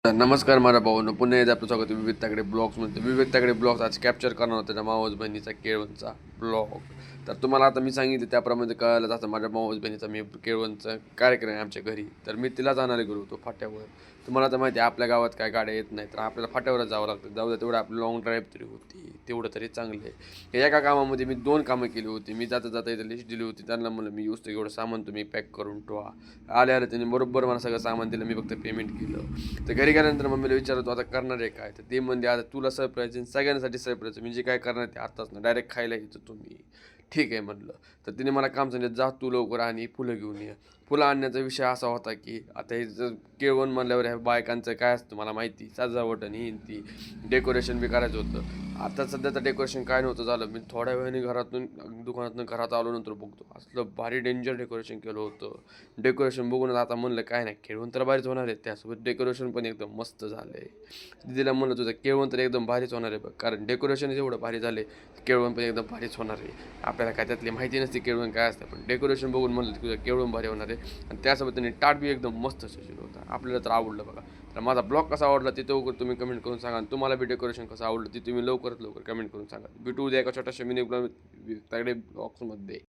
नमस्कार माझ्या भाऊनो, पुन्हा एकदा आपलं स्वागत आहे विविध तागडे ब्लॉग्समध्ये. विविध तागडे ब्लॉग्स आज कॅप्चर करणार होता त्या मावस बहिणीचा केळवणचा ब्लॉग. तर तुम्हाला आता मी सांगितलं त्याप्रमाणे कळालं जातं माझ्या मावस बहिणीचा मी केळवणचा कार्यक्रम आहे आमच्या घरी. तर मी तिला जाणारे गेलो होतो फाट्यावर. तुम्हाला तर माहिती आहे आपल्या गावात काय गाड्या येत नाही, तर आपल्याला फाट्यावरच जावं लागतं. जाऊ द्या तेवढं आपली लॉंग ड्राईव्ह तरी होती, तेवढं तरी चांगलं आहे. एका कामामध्ये मी 2 कामं केली होती. मी जाता जाता इथं लिस्ट दिली होती, त्यांना म्हणलं मी युस्त एवढं सामान तुम्ही पॅक करून ठेवा. आले त्यांनी बरोबर मला सगळं सामान दिलं, मी फक्त पेमेंट केलं. तर घरी गेल्यानंतर मम्मीला विचारतो आता करणार आहे काय, तर ते म्हणते आता तुला सरप्राईज आहे सगळ्यांसाठी सरप्राईज आहे, मी जे काय करणार ते आत्ताच ना डायरेक्ट खायला यायचं तुम्ही. ठीक आहे म्हटलं. तर तिने मला काम सांगितलं जा तू लवकर आणि फुलं घेऊन ये. फुलं आणण्याचा विषय असा होता की आता हे जर केळवण म्हणल्यावर ह्या बायकांचं काय असतं मला माहिती, सजावट आणि ती डेकोरेशन बी करायचं होतं. आता सध्या तर डेकोरेशन काय नव्हतं झालं. मी थोड्या वेळाने दुकानातून घरात आलो नंतर बघतो असलं भारी डेंजर डेकोरेशन केलं होतं. डेकोरेशन बघूनच आता म्हणलं काय नाही केळवण तर भारीच होणार आहे, त्यासोबत डेकोरेशन पण एकदम मस्त झालं आहे. दिदीला म्हणलं तुझं केळवण तर एकदम भारीच होणार आहे बघ, कारण डेकोरेशनच एवढं भारी झाले, केळवण पण एकदम भारीच होणार आहे. आपल्याला काय त्यातली माहिती नसते केळवण काय असतं, पण डेकोरेशन बघून म्हणलं तुझं केळवण भारी होणार आहे. आणि त्यासोबत त्यांनी ताट बी एकदम मस्त सजवलं होतं. आपल्याला तर आवडलं बघा. तर माझा ब्लॉग कसा आवडला ते लवकर तुम्ही कमेंट करून सांगा. आणि तुम्हाला बी डेकोरेशन कसं आवडलं ते तुम्ही लवकरात लवकर कमेंट करून सांगा. भेटू उद्या एका छोट्याशा मिनी ब्लॉग तागडे ब्लॉग्समध्ये.